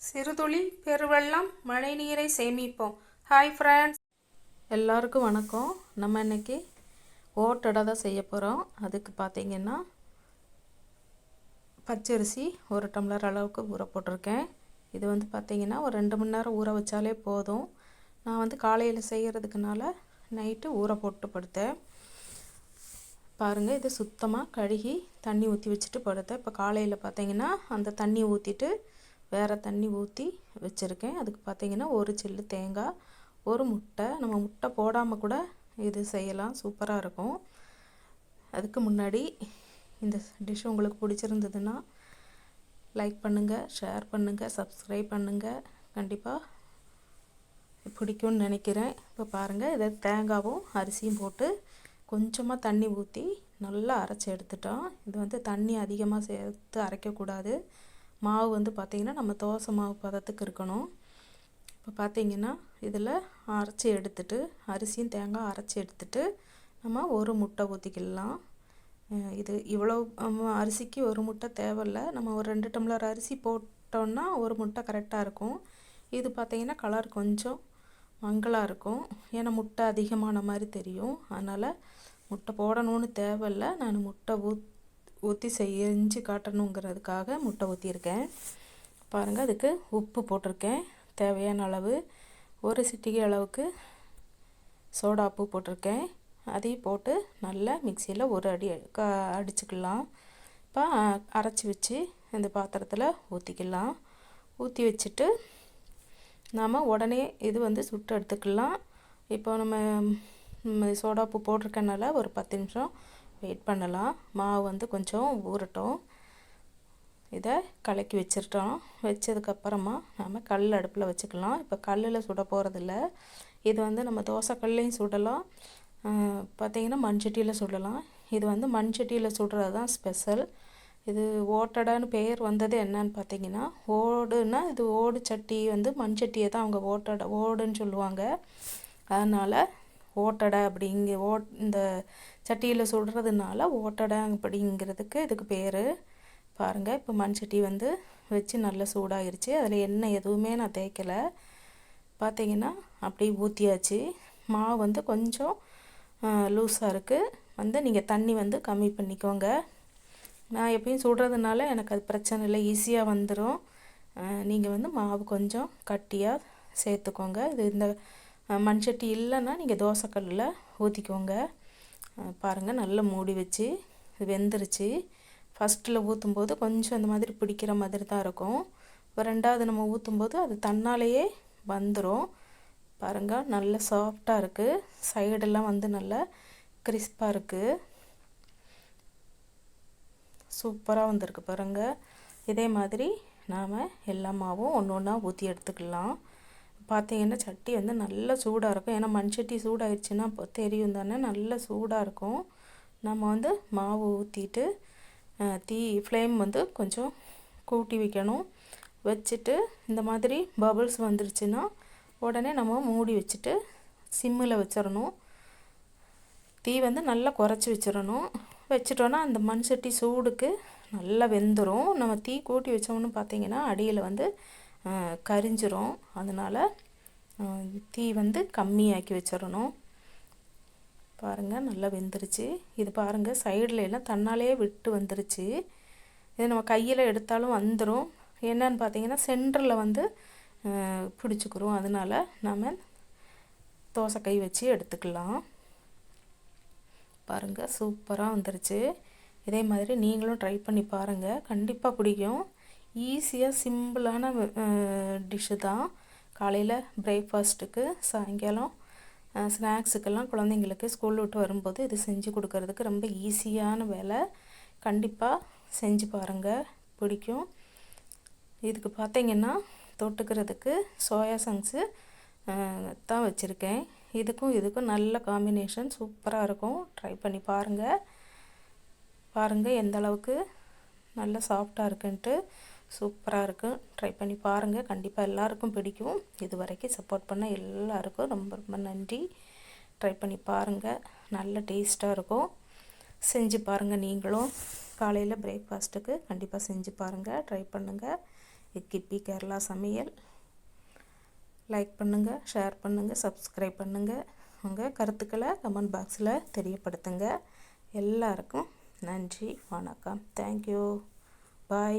சிறுதுளி பெருவெள்ளம் மழைநீரை சேமிப்போம். ஹாய் ஃப்ரெண்ட்ஸ், எல்லாருக்கும் வணக்கம். நம்ம இன்னைக்கு ஓட்டடை தான் செய்ய போகிறோம். அதுக்கு பார்த்திங்கன்னா பச்சரிசி 1 டம்ளர் அளவுக்கு ஊற போட்டிருக்கேன். இது வந்து பார்த்திங்கன்னா ஒரு 2 மணி நேரம் ஊற வச்சாலே போதும். நான் வந்து காலையில் செய்கிறதுக்குனால நைட்டு ஊற போட்டு படுத்தேன். பாருங்கள், இது சுத்தமாக கழுகி தண்ணி ஊற்றி வச்சுட்டு படுத்தேன். இப்போ காலையில் பார்த்திங்கன்னா அந்த தண்ணி ஊற்றிட்டு வேறு தண்ணி ஊற்றி வச்சுருக்கேன். அதுக்கு பார்த்திங்கன்னா ஒரு சில்லு தேங்காய், ஒரு முட்டை. நம்ம முட்டை போடாமல் கூட இது செய்யலாம், சூப்பராக இருக்கும். அதுக்கு முன்னாடி இந்த டிஷ் உங்களுக்கு பிடிச்சிருந்ததுன்னா லைக் பண்ணுங்கள், ஷேர் பண்ணுங்கள், சப்ஸ்கிரைப் பண்ணுங்கள். கண்டிப்பாக பிடிக்கும்னு நினைக்கிறேன். இப்போ பாருங்கள், இதை தேங்காயும் அரிசியும் போட்டு கொஞ்சமாக தண்ணி ஊற்றி நல்லா அரைச்சி எடுத்துட்டோம். இது வந்து தண்ணி அதிகமாக சேர்த்து அரைக்கக்கூடாது. மாவு வந்து பார்த்திங்கன்னா நம்ம தோசை மாவு பதத்துக்கு இருக்கணும். இப்போ பார்த்திங்கன்னா இதில் அரைச்சி எடுத்துட்டு அரிசியும் தேங்காய் அரைச்சி எடுத்துட்டு நம்ம ஒரு முட்டை ஊற்றிக்கலாம். இது இவ்வளோ அரிசிக்கு ஒரு முட்டை தேவையில்லை. நம்ம ஒரு 2 டம்ளர் அரிசி போட்டோன்னா ஒரு முட்டை கரெக்டாக இருக்கும். இது பார்த்திங்கன்னா கலர் கொஞ்சம் மங்கலாக இருக்கும், ஏன்னா முட்டை அதிகமான மாதிரி தெரியும். அதனால் முட்டை போடணும்னு தேவையில்லை. நான் முட்டை ஊற்றி செஞ்சு காட்டணுங்கிறதுக்காக முட்டை ஊற்றியிருக்கேன். பாருங்கள், அதுக்கு உப்பு போட்டிருக்கேன் தேவையான அளவு. ஒரு சிட்டிகை அளவுக்கு சோடாப்பு போட்டிருக்கேன். அதையும் போட்டு நல்லா மிக்சியில் ஒரு அடி அடிச்சுக்கலாம். இப்போ அரைச்சி வச்சு இந்த பாத்திரத்தில் ஊற்றிக்கலாம். ஊற்றி வச்சுட்டு நாம் உடனே இது வந்து சுட்டு எடுத்துக்கலாம். இப்போ நம்ம சோடாப்பு போட்டிருக்கனால ஒரு 10 நிமிஷம் வெயிட் பண்ணலாம். மாவு வந்து கொஞ்சம் ஊறட்டும். இதை கலக்கி வச்சிட்டோம். வச்சதுக்கப்புறமா நம்ம கல் அடுப்பில் வச்சுக்கலாம். இப்போ கல்லில் சுட போகிறதில்ல. இது வந்து நம்ம தோசை கல்லையும் சுடலாம், பார்த்திங்கன்னா மண்சட்டியில் சுடலாம். இது வந்து மண்சட்டியில் சுடுறது தான் ஸ்பெஷல். இது ஓட்டடான்னு பெயர் வந்தது என்னன்னு பார்த்திங்கன்னா, ஓடுன்னா இது ஓடு சட்டி வந்து மண்சட்டியை தான் அவங்க ஓடுன்னு சொல்லுவாங்க. அதனால் ஓட்டடை இந்த சட்டியில் சுடுறதுனால ஓட்டடை அப்படிங்கிறதுக்கு இதுக்கு பேர். பாருங்கள், இப்போ மண் சட்டி வந்து வச்சு நல்லா சூடாகிருச்சு. அதில் எண்ணெய் எதுவுமே நான் தேய்க்கலை. பார்த்திங்கன்னா அப்படியே ஊற்றியாச்சு. மாவு வந்து கொஞ்சம் லூஸாக இருக்குது. வந்து நீங்கள் தண்ணி வந்து கம்மி பண்ணிக்கோங்க. நான் எப்பயும் சுடுறதுனால எனக்கு அது பிரச்சனை இல்லை, ஈஸியாக வந்துடும். நீங்கள் வந்து மாவு கொஞ்சம் கட்டியாக சேர்த்துக்கோங்க. இது இந்த மண் சட்டி இல்லைன்னா நீங்கள் தோசைக்கல்லில் ஊற்றிக்கோங்க. பாருங்கள், நல்லா மூடி வச்சு இது வெந்துருச்சு. ஃபஸ்ட்டில் ஊற்றும்போது கொஞ்சம் இந்த மாதிரி பிடிக்கிற மாதிரி தான் இருக்கும். இப்போ 2வது நம்ம ஊற்றும்போது அது தன்னாலேயே வந்துடும். பாருங்கள், நல்ல சாஃப்டாக இருக்குது. சைடெல்லாம் வந்து நல்லா கிறிஸ்பாக இருக்குது. சூப்பராக வந்திருக்கு பாருங்கள். இதே மாதிரி நாம் எல்லா மாவும் ஒன்று ஒன்றா ஊற்றி எடுத்துக்கலாம். பார்த்திங்கன்னா சட்டி வந்து நல்லா சூடாக இருக்கும். ஏன்னா மண் சட்டி சூடாகிடுச்சுன்னா தெரியும் தானே, நல்லா சூடாக இருக்கும். நம்ம வந்து மாவு ஊற்றிட்டு ஃப்ளேம் வந்து கொஞ்சம் கூட்டி வைக்கணும். வச்சுட்டு இந்த மாதிரி பபிள்ஸ் வந்துருச்சுன்னா உடனே நம்ம மூடி வச்சுட்டு சிம்மில் வச்சிடணும். தீ வந்து நல்லா குறைச்சி வச்சிட்டோன்னா அந்த மண் சட்டி சூடுக்கு நல்லா வெந்துடும். நம்ம தீ கூட்டி வச்சோம்னு பார்த்திங்கன்னா அடியில் வந்து கரிஞ்சிரும். அதனால் தீ வந்து கம்மியாக்கி வச்சிடணும். பாருங்கள், நல்லா வெந்துருச்சு. இது பாருங்கள், சைடில் எல்லாம் தன்னாலே விட்டு வந்துருச்சு. இது நம்ம கையில் எடுத்தாலும் வந்துடும். என்னன்னு பார்த்திங்கன்னா சென்டரில் வந்து பிடிச்சிக்கிறோம். அதனால் நம்ம தோசை கை வச்சு எடுத்துக்கலாம். பாருங்கள், சூப்பராக வந்துருச்சு. இதே மாதிரி நீங்களும் ட்ரை பண்ணி பாருங்கள், கண்டிப்பாக பிடிக்கும். ஈஸியாக சிம்பிளான டிஷ்ஷு தான். காலையில் பிரேக்ஃபாஸ்ட்டுக்கு, சாயங்காலம் ஸ்நாக்ஸுக்கெல்லாம் குழந்தைங்களுக்கு ஸ்கூல் விட்டு வரும்போது இது செஞ்சு கொடுக்கறதுக்கு ரொம்ப ஈஸியான வேலை. கண்டிப்பாக செஞ்சு பாருங்கள், பிடிக்கும். இதுக்கு பார்த்திங்கன்னா தொட்டுக்கிறதுக்கு சோயா சங்க்ஸு தான் வச்சுருக்கேன். இதுக்கும் நல்ல காம்பினேஷன், சூப்பராக இருக்கும். ட்ரை பண்ணி பாருங்கள் எந்த அளவுக்கு நல்லா சாஃப்டாக இருக்குன்ட்டு. சூப்பராக இருக்கும். ட்ரை பண்ணி பாருங்கள், கண்டிப்பாக எல்லாருக்கும் பிடிக்கும். இது வரைக்கும் சப்போர்ட் பண்ண எல்லாருக்கும் ரொம்ப ரொம்ப நன்றி. ட்ரை பண்ணி பாருங்கள், நல்ல டேஸ்ட்டாக இருக்கும். செஞ்சு பாருங்கள் நீங்களும். காலையில் பிரேக்ஃபாஸ்ட்டுக்கு கண்டிப்பாக செஞ்சு பாருங்கள், ட்ரை பண்ணுங்கள். கிப்பி கேரளா சமையல். லைக் பண்ணுங்கள், ஷேர் பண்ணுங்கள், சப்ஸ்கிரைப் பண்ணுங்கள். உங்கள் கருத்துக்களை கமெண்ட் பாக்ஸில் தெரியப்படுத்துங்க. எல்லாருக்கும் நன்றி, வணக்கம், தேங்க்யூ, பாய்.